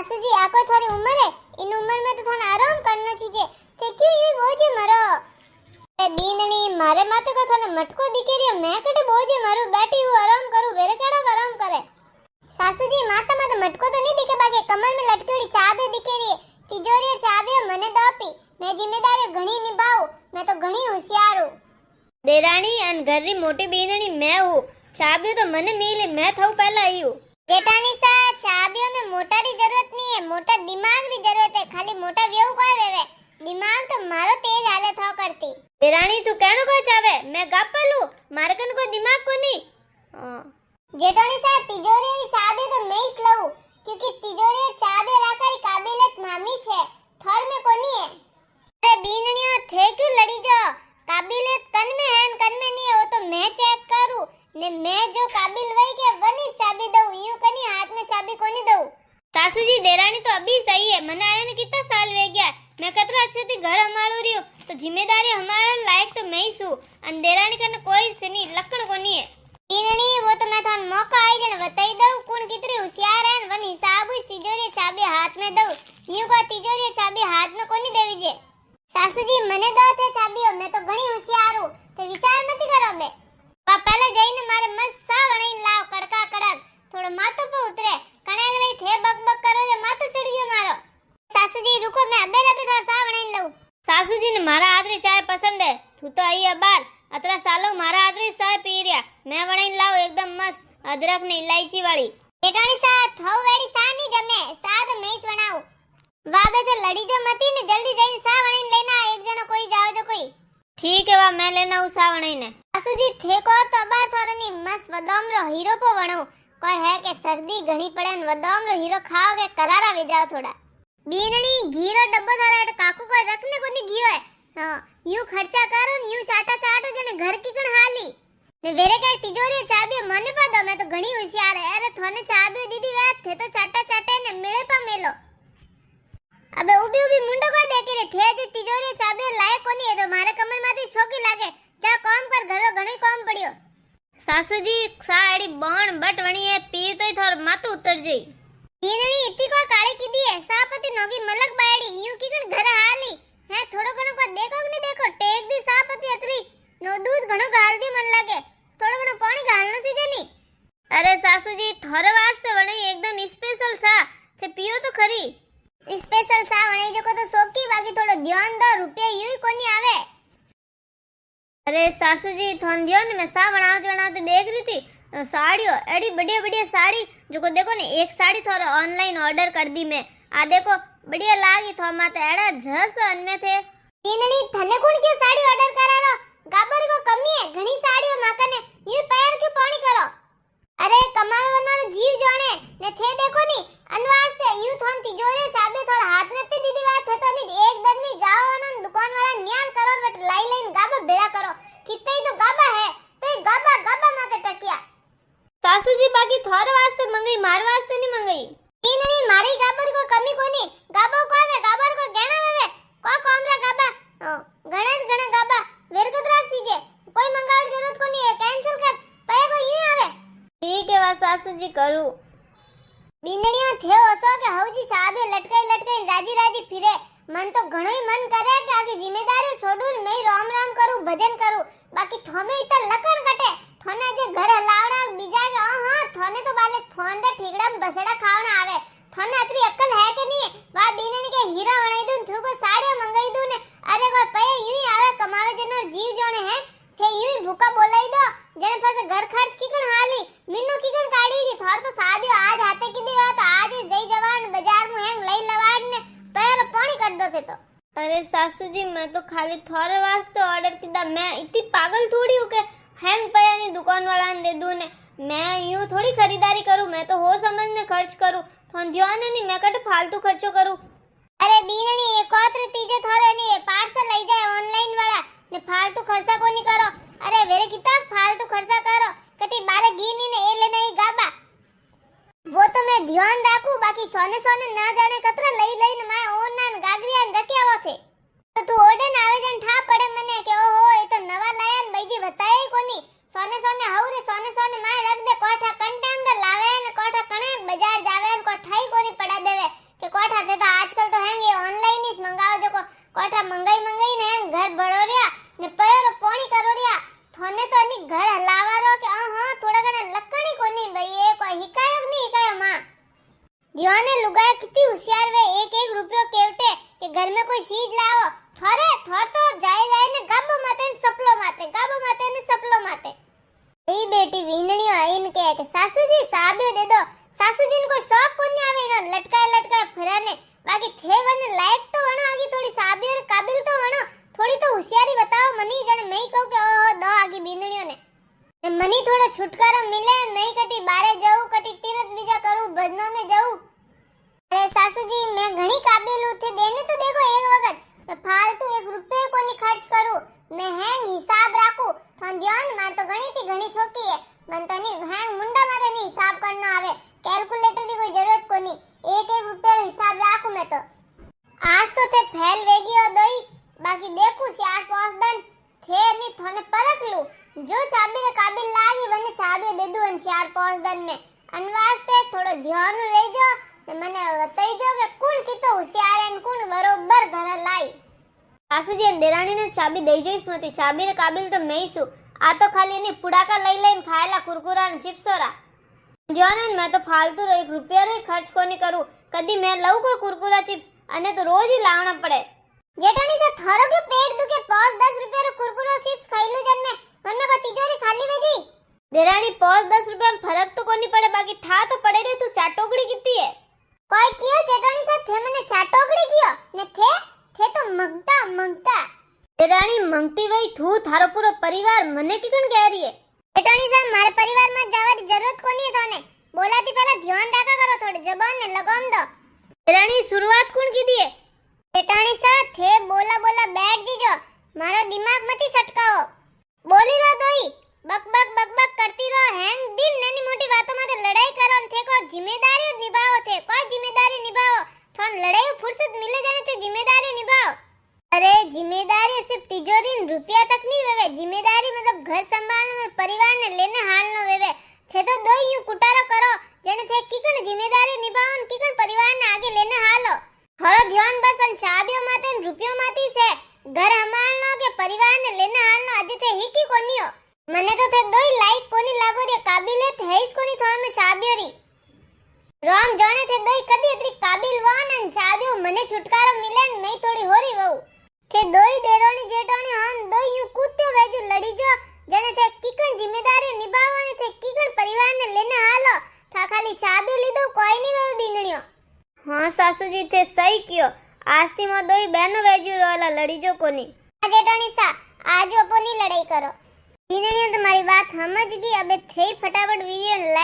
सासू जी आ कोई थोड़ी उम्र है, इन उम्र में तो थोड़ा आराम करना चाहिए। ते क्यों ये बोझे मरो ए बीननी मारे माथे को थोड़ा मटको दिखे रियो, मैं कटे बोझे मारू बैठी हूँ आराम करूँ, वेरे केड़ा आराम करे। सासू जी माथा में तो मटको तो नहीं दिखे, बाकी कमर में लटकेड़ी चाबी दिखे रही है। तिजोरी और चाबी मने दो आपी, मैं जिम्मेदारी घणी निभाऊं, मैं तो घणी होशियार हूँ। देराणी अन घर री मोटी बीननी मैं हूँ, चाबियों तो मने मिली, मैं थाऊ पहला आई हूँ। जेठानी सा चाबियों में मोटा री जरूरत नहीं है, मोटा दिमाग री जरूरत है। खाली मोटा व्यू कोई वेवे, दिमाग तो मारो तेज हाले थाव करती। देराणी तू कहनो को चावे, मैं गापलू, मारे कन को दिमाग को नहीं। जेठानी सा तिजोरी री चाबी तो मैं ही लऊं, क्योंकि तिजोरी और चाबी राखरी काबिलियत मामी छे, थर में कोनी है। अरे बीननियो थे क्यों लड़ी जो, काबिलियत कन में है कन में नहीं है, वो तो मैं चेक करूं ने मैं जो काबिल वही के वनी चाबी दऊं, यूं कनी हाथ में चाबी कोनी दऊं। सासू जी देराणी तो अभी सही है, मने आया ने कितना साल वे गया, मैं कतरा अच्छे थी घर हमारो रियो, तो जिम्मेदारी हमारा लायक तो मैं ही सू, अन देराणी कने कोई सनी लखण कोनी है। बीननी वो तो मैं थान मौका आई जने बताई दऊं कौन कितनी होशियार है, वन हिसाब हुई तिजोरी चाबी हाथ में दऊं, यूं को तिजोरी चाबी हाथ में कोनी देवी जे। सासू जी मने दो थे चाबीओ, मैं तो घणी होशियार हूं, ते विचार मत करो बे। पा पहले जईने मारे मस्त सा वणी लाव कड़का कड़क, थोड़ो माथो पे उतरे, कणे गई थे बक करो जे माथो चढ़ गयो मारो। सासू जी रुको, मैं अबे अबे थोड़ा सा वणी लऊं। सासू जी ने मारा आदरी चाय पसंद है, तू तो आई है बार, अतरा सालों मारा आदरी चाय पी रिया, मैं वणी लाव एकदम मस्त अदरक ने इलायची वाली। जेठानी सा थौ वेड़ी सा नहीं जमे, सा तो मैं ही बनाऊं। वाबे से लड़ी जो मती ने, जल्दी जईने सा वणी लेना, एक जनो कोई जाओ जो कोई। ठीक है वा मैं लेना हूं सा वणी ने। सासू जी थे को तो बार थोड़नी मस्त वदोम रो हीरो पो वणो, कोई है के सर्दी घणी पड़े न वदोम रो हीरो खाओगे करारा वे जाओ थोड़ा। बीननी घी रो डब्बो थारा एट काकू को रखने को नहीं घी है, हां यूं खर्चा करो न यूं चाटा चाटो जने घर की कण हाली ने वेरे के तिजोरी चाबी मने पा दो, मैं तो घणी होशियार है। अरे थोने चाबी दीदी वे थे तो चाटा चाटे ने मेरे पा मेलो। अबे उबी उबी मुंडो को देखे रे थे जे तिजोरी चाबी लायक कोनी है, तो मारे कमर माथी छोकी लागे, जा काम कर, घरो घणी काम पड़ियो। सासू जी सा एडी बण बट वणी है, पी तो थोर माथो उतर जई। बीननी इत्ती को काली की दी है, सापति नोगी मलक बायड़ी यूं की कण घर हाली है, थोड़ो घणो को देखो कि नहीं देखो, टेक दी सापति अतरी नो दूध घणो गाल दी मन लागे, थोड़ो घणो पानी गालनो सी जनी। अरे सासू जी थोरे वास्ते वणी एकदम स्पेशल सा, थे पियो तो खरी। स्पेशल सा वणी जो को तो सोकी, बाकी थोड़ो ध्यान दो, रुपया यूं कोनी आवे। अरे सासू जी थोन दियो ने, मैं सा बनावते देख रही थी साड़ियों, एडी बढ़िया बढ़िया साड़ी जो को देखो ने, एक साड़ी थोड़ा ऑनलाइन ऑर्डर कर दी मैं, आ देखो बढ़िया लागी थो माते एड़ा जस अनमे थे। बीननी थने कौन क्यों साड़ी ऑर्डर करारो, गाबर को कमी है, घणी साड़ियों माकने यूं पैर के पानी करो। अरे कमावे वाला जीव जाने ने थे देखो नी, अनवास्ते यूं थोन तिजोरी चाबी थोड़ा हाथ में पे दीदी बात है तो नहीं, एक दिन में जाओ ना दुकान वाला न्याल करो, बट लाई लाइन गाबा बेड़ा करो, कितने ही तो गाबा है, तो गाबा गाबा माके टकिया। सासू जी बाकी थोरे वास्ते मंगई, मार वास्ते नहीं मंगई। नहीं मारी गाबर को कमी कोनी, गाबो को आवे, गाबर को गणा वेवे को कोमरा गाबा गणा गाबा वेर को राख सीजे, कोई मंगावर जरूरत कोनी है, कैंसिल कर पया को यूं आवे। ठीक है वा सासू जी करू। बीननियो थे ओसो के हौजी चाबी लटकाई राजी राजी फिरे, मन तो घणो ही मन करे कि आगे जिम्मेदारी छोड़ू न मैं राम राम करूं, भजन करूं, बाकी थोमे इतना लखन कटे, थोने जे घर हलावड़ा बीजा के हां थोने तो बाले फोन दे ठीकड़ा में बसेड़ा खावना आवे, थोने अतरी अक्ल है के नहीं, वा बीननी के हीरा वणाई दूं, थू को साड़ी मंगाई दूं ने, अरे कोई पे यूं ही आवे कमावे जनो जीव जोने है, थे यूं ही भूखा बोलाई दो, जने फसे घर खर्च की कण हाली, मिन्नू की कण काढ़ी री, थोर तो साबी आज हाथे की दी बात, आज जई जवान बाजार में हैंग लई लवाड़ ने पैर पानी कर दो थे तो। अरे सासू जी मैं तो खाली थोरे वास्ते ऑर्डर किदा, मैं इतनी पागल थोड़ी हूं के हैंग पया नहीं दुकान वाला ने दे दूं ने, मैं यूं थोड़ी खरीदारी करूं, मैं तो हो समझने खर्च करूं, थोन ध्यान नहीं मैं कट फालतू खर्चो करूं। अरे बीननी ये कोत्र तीजे थोड़े नहीं है, पार्सल लई जाए ऑनलाइन वाला ने, फालतू खर्चा को नहीं करो। अरे वेरे कितना फालतू खर्चा करो, कटी बारे घी ने ए लेने ही गाबा, वो तो मैं ध्यान राखूं, बाकी सोने सोने ना जाने कतरा लई ने मैं ओना न गागरिया न रखे आवा थे, तो तू ओडे न आवे जन ठा पड़े मने के ओहो ये तो नवा लाया न भाईजी बताए कोनी, सोने सोने हौरे सोने सोने मैं रख दे, कोठा कंटेम लावे न कोठा कणे बाजार जावे न कोठाई कोनी पड़ा देवे કોઠા મંગાઈ ને ઘર ભળોર્યા ને પયરો પોણી કરોડ્યા થોને તો અની ઘર હલાવારો કે હા થોડા ઘણા લકણી કોની ભાઈ એ કોઈ હિકાયો કે નહીં હિકાયો માં દિવાને લુગાય કિતની હોશિયાર વે એક રૂપિયો કેવટે કે घर में कोई चीज लाओ थोड़े थोड़ तो जाए ने गाबो माते ने सपलो माते ए बेटी वींदणियो आईन के सासू जी साबे दे दो सासू जी ने कोई शौक कोनी आवे इनो लटकाए फिराने बाकी थे वने लायक तो वणो आगी थोड़ी साबे और काबिल तो वणो थोड़ी तो होशियारी बताओ मनी जने मैं कहूं के ओहो दो आगी बींदणियो ने मनी थोड़ो छुटकारो मिले मैं कटी बारे जाऊं कटी तीरथ बीजा करूं भजनों में जाऊं अरे सासू जी मैं घणी काबिल हूं थे देने तो देखो एक वक्त मैं फालतू 1 रुपए को नहीं खर्च करूं मैं हैंग हिसाब राखूं थन ध्यान मार तो घणी थी घणी छोकी है मन तो नहीं हैंग मुंडा मारे नहीं हिसाब करना आवे कैलकुलेटर की कोई जरूरत को नहीं 1 रुपया हिसाब राखूं मैं तो आज तो थे फैल वेगियो दई बाकी देखूं 4-5 दिन थे नहीं थने परख लूं जो चाबी रे काबिल लागी वने चाबी दे दूं 4-5 दिन में अनवास्ते थोड़ो ध्यान रेजो ने मने बताई जो के कोण कितो होशियार है कोण बरोबर घर लाई સાસુજી દેરાણી ને ચાબી દઈ જઈશ મતી ચાબી રે કાબિલ તો મેં છું આ તો ખાલી એની પુડાકા લઈને ખાયેલા કુરકુરા ને ચિપ્સોરા જોને મેં તો ફાલતુ 1 રૂપિયા રે ખર્ચ કોની કરું કદી મેં લઉં કોઈ કુરકુરા ચિપ્સ અને તો રોજ ही લાવણા પડે જેઠાણી से थारो के पेट दुखे 5-10 रुपया रे कुरकुरा चिप्स खाई लो जन में मन में को तिजोरी खाली वेजी દેરાણી 5-10 રૂપિયા ફરક તો કોની પડે બાકી ઠા તો પડે રે તું ચાટોકડી કીતી હે કોઈ કિયો જેઠાણી से थे मने चाटोकड़ी कियो ने थे तो मंगता દેરાણી મંગતી વઈ તું થારો પૂરો પરિવાર મને કીકણ કહે રહી હે જેઠાણી साहब मारे परिवार में जावानी जरूरत कोनी है थाने बोलाती पहला ध्यान राखा करो थोड़ी जबान ने लगाम दो દેરાણી शुरुआत કોણ કીધી હે जेठानी साहब थे बोला बैठ जीजो मारो दिमाग मती सटकाओ बोली रहो दोई बक करती रहो हैंग दिन नैनी मोटी बातों में लड़ाई करो थे को जिम्मेदारी निभाओ थे कोई जिम्मेदारी निभाओ थोन लड़ाई फुर्सत मिले जाने थे जिम्मेदारी निभाओ अरे जिम्मेदारी सिर्फ तिजोरी रुपया तक नहीं वेवे जिम्मेदारी मतलब घर संभालने में परिवार ने लेने हाल न वेवे थे तो दो यू कुटारो करो जने थे किकण जिम्मेदारी निभाओ न किकण परिवार ने आगे लेने हालो थोड़ो ध्यान बस अन चाबियों माते न रुपयों माती से घर हमारनो के परिवार ने लेने हालनो अजे थे हिकी कोनियो मने तो थे दोई लाइक कोनी लागो रे काबिलियत है इस कोनी थोड़ में चाबियों री राम जाने थे दोई कदी इतनी काबिल वान अन चाबियों मने छुटकारो मिले न मैं थोड़ी होरी वहू थे दोई देरोनी जेठोनी हम दोई यूं कूत्यो वेजू लड़ी जो जने थे किकण जिम्मेदारी निभावनी थे किकण परिवार ने लेने हालो था खाली चाबियों लीधो कोई नहीं वेवे बींगणियो हाँ सासूजी थे सही कियो आस्ती में दोई बहनों वेजू रोला लड़ी जो कोनी जेठानी सा आज अपनी लड़ाई करो इन्हें तुम्हारी बात समझ गई अबे थे फटाफट वीडियो